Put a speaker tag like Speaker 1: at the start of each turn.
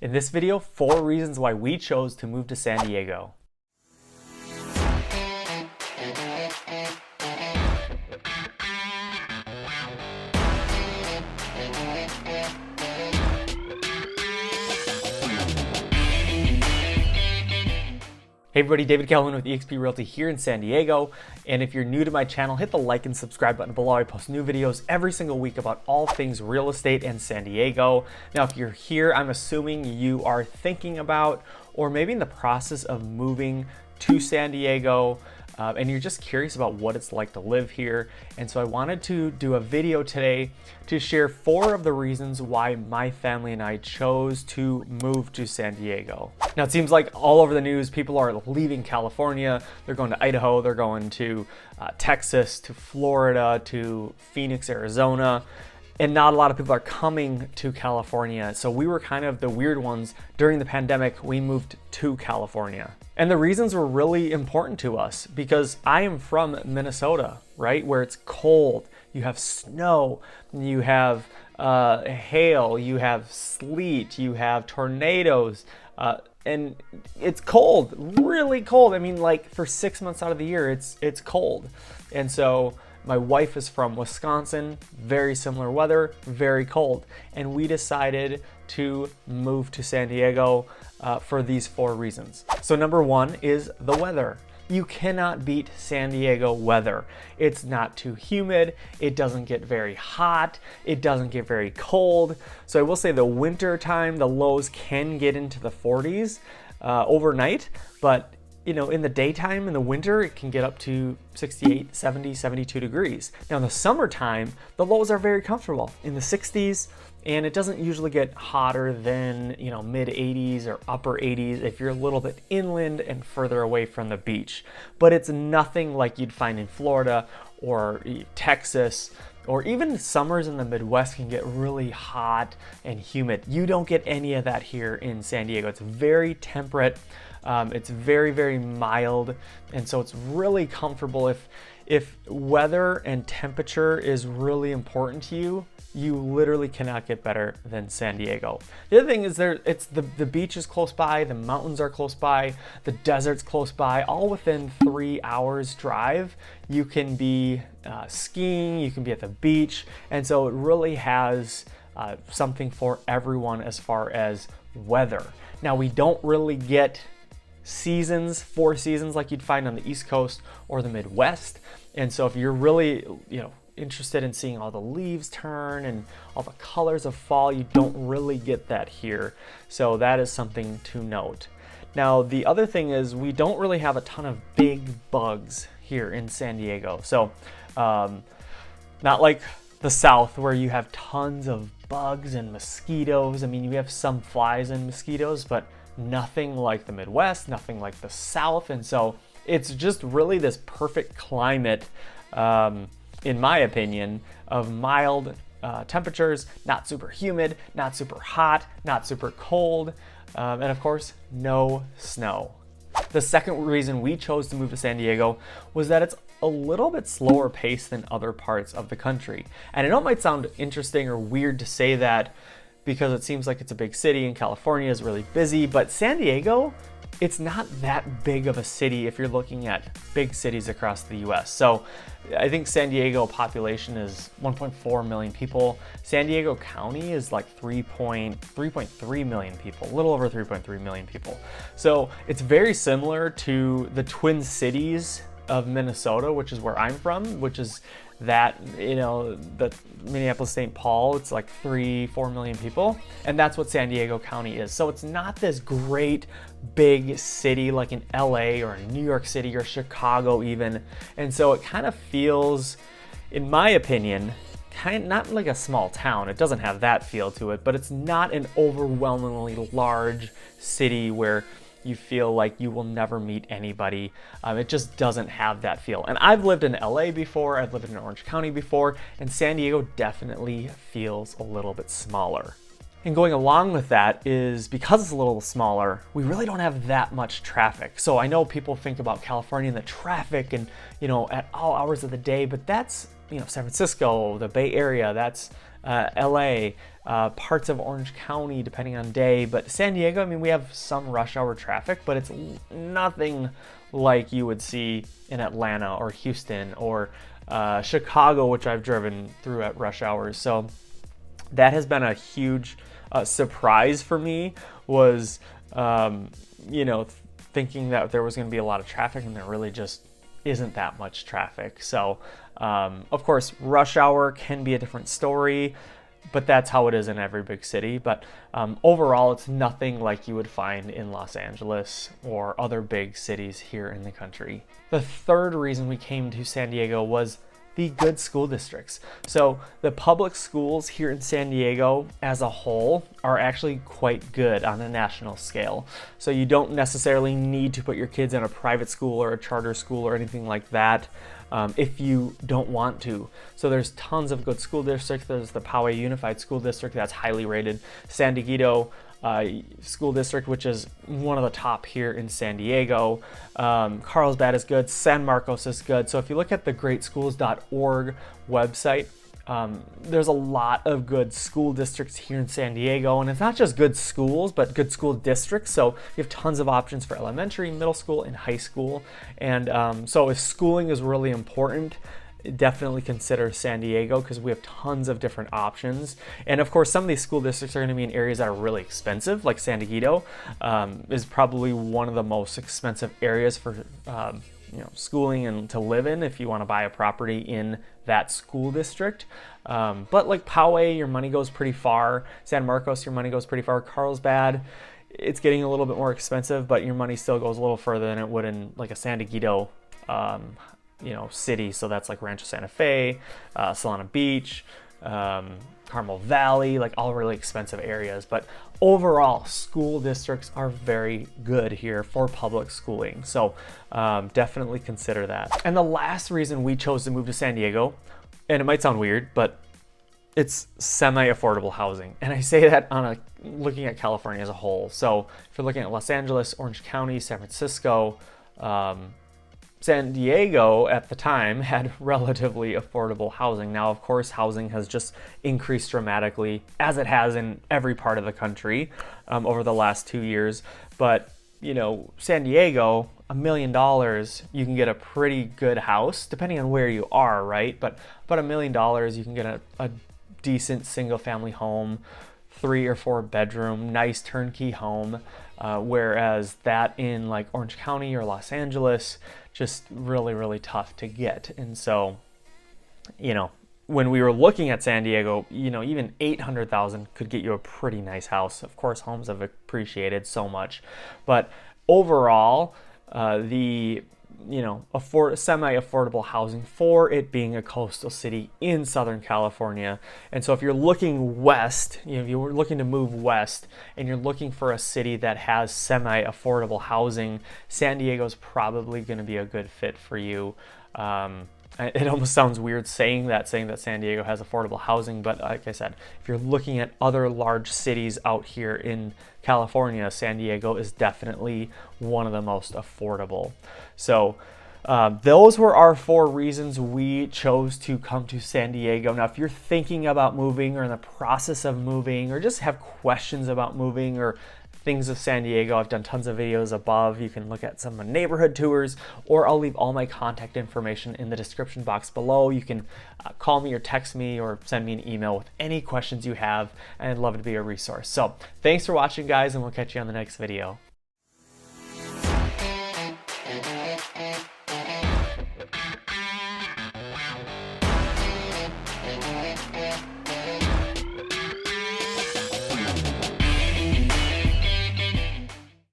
Speaker 1: In this video, 4 reasons why we chose to move to San Diego. Hey everybody, David Calvin with eXp Realty here in San Diego. And if you're new to my channel, hit the like and subscribe button below. I post new videos every single week about all things real estate in San Diego. Now, if you're here, I'm assuming you are thinking about, or maybe in the process of moving to San Diego, and you're just curious about what it's like to live here. And so I wanted to do a video today to share 4 of the reasons why my family and I chose to move to San Diego. Now, it seems like all over the news, people are leaving California. They're going to Idaho, they're going to Texas, to Florida, to Phoenix, Arizona. And not a lot of people are coming to California. So we were kind of the weird ones. During the pandemic, we moved to California. And the reasons were really important to us because I am from Minnesota, right? Where it's cold, you have snow, you have hail, you have sleet, you have tornadoes, and it's cold, really cold. I mean, like for 6 months out of the year, it's cold. And so my wife is from Wisconsin, very similar weather, very cold. And we decided to move to San Diego for these 4 reasons. So number 1 is the weather. You cannot beat San Diego weather. It's not too humid, it doesn't get very hot, it doesn't get very cold. So I will say the winter time, the lows can get into the 40s overnight, but you know, in the daytime, in the winter, it can get up to 68, 70, 72 degrees. Now in the summertime, the lows are very comfortable in the 60s, and it doesn't usually get hotter than, you know, mid 80s or upper 80s if you're a little bit inland and further away from the beach. But it's nothing like you'd find in Florida or Texas, or even summers in the Midwest can get really hot and humid. You don't get any of that here in San Diego. It's very temperate. It's very, very mild. And so it's really comfortable. If weather and temperature is really important to you, you literally cannot get better than San Diego. The other thing is the beach is close by, the mountains are close by, the desert's close by, all within 3 hours drive. You can be skiing, you can be at the beach. And so it really has something for everyone as far as weather. Now, we don't really get seasons, 4 seasons like you'd find on the East Coast or the Midwest. And so if you're really, interested in seeing all the leaves turn and all the colors of fall, you don't really get that here. So that is something to note. Now, the other thing is we don't really have a ton of big bugs here in San Diego. So not like the South where you have tons of bugs and mosquitoes. I mean, you have some flies and mosquitoes, but nothing like the Midwest, nothing like the South. And so it's just really this perfect climate, in my opinion, of mild temperatures, not super humid, not super hot, not super cold, and of course, no snow. The second reason we chose to move to San Diego was that it's a little bit slower paced than other parts of the country. And I know it might sound interesting or weird to say that because it seems like it's a big city and California is really busy, but San Diego, it's not that big of a city if you're looking at big cities across the US. So I think San Diego population is 1.4 million people. San Diego County is like 3.3 million people, a little over 3.3 million people. So it's very similar to the Twin Cities of Minnesota, which is where I'm from, which is that, the Minneapolis-St. Paul, it's like 3-4 million people. And that's what San Diego County is. So it's not this great big city like in LA or in New York City or Chicago even. And so it kind of feels, in my opinion, not like a small town. It doesn't have that feel to it, but it's not an overwhelmingly large city where you feel like you will never meet anybody. It just doesn't have that feel. And I've lived in LA before, I've lived in Orange County before, and San Diego definitely feels a little bit smaller. And going along with that is because it's a little smaller, we really don't have that much traffic. So I know people think about California and the traffic and, at all hours of the day, but that's, San Francisco, the Bay Area, that's LA, parts of Orange County, depending on day. But San Diego, I mean, we have some rush hour traffic, but it's nothing like you would see in Atlanta or Houston or Chicago, which I've driven through at rush hours. So that has been a huge surprise for me, was, thinking that there was going to be a lot of traffic, and there really just isn't that much traffic. So, of course, rush hour can be a different story, but that's how it is in every big city. But overall, it's nothing like you would find in Los Angeles or other big cities here in the country. The third reason we came to San Diego was the good school districts. So the public schools here in San Diego as a whole are actually quite good on a national scale. So you don't necessarily need to put your kids in a private school or a charter school or anything like that if you don't want to. So there's tons of good school districts. There's the Poway Unified School District that's highly rated. San Diego School District, which is one of the top here in San Diego. Carlsbad is good. San Marcos is good. So if you look at the greatschools.org website, there's a lot of good school districts here in San Diego, and it's not just good schools, but good school districts. So you have tons of options for elementary, middle school, and high school. And so if schooling is really important, definitely consider San Diego, because we have tons of different options. And of course, some of these school districts are going to be in areas that are really expensive, like San Diego is probably one of the most expensive areas for schooling and to live in if you want to buy a property in that school district. But like Poway, your money goes pretty far. San Marcos, your money goes pretty far. Carlsbad, it's getting a little bit more expensive, but your money still goes a little further than it would in like a San Diego city. So that's like Rancho Santa Fe, Solana Beach, Carmel Valley, like all really expensive areas. But overall, school districts are very good here for public schooling. So definitely consider that. And the last reason we chose to move to San Diego, and it might sound weird, but it's semi-affordable housing. And I say that on looking at California as a whole. So if you're looking at Los Angeles, Orange County, San Francisco, San Diego at the time had relatively affordable housing. Now, of course, housing has just increased dramatically, as it has in every part of the country over the last 2 years. But, San Diego, $1 million, you can get a pretty good house, depending on where you are, right? But about $1 million, you can get a decent single-family home, 3 or 4 bedroom, nice turnkey home. Whereas that in like Orange County or Los Angeles, just really, really tough to get. And so, when we were looking at San Diego, even $800,000 could get you a pretty nice house. Of course, homes have appreciated so much, but overall, the semi-affordable housing for it being a coastal city in Southern California. And so if you're looking west, if you're looking to move west and you're looking for a city that has semi-affordable housing, San Diego's probably going to be a good fit for you. It almost sounds weird saying that San Diego has affordable housing, but like I said, if you're looking at other large cities out here in California, San Diego is definitely one of the most affordable. So those were our 4 reasons we chose to come to San Diego. Now, if you're thinking about moving or in the process of moving or just have questions about moving or things of San Diego, I've done tons of videos above. You can look at some neighborhood tours, or I'll leave all my contact information in the description box below. You can call me or text me or send me an email with any questions you have, and I'd love to be a resource. So thanks for watching, guys, and we'll catch you on the next video.
Speaker 2: Yeah.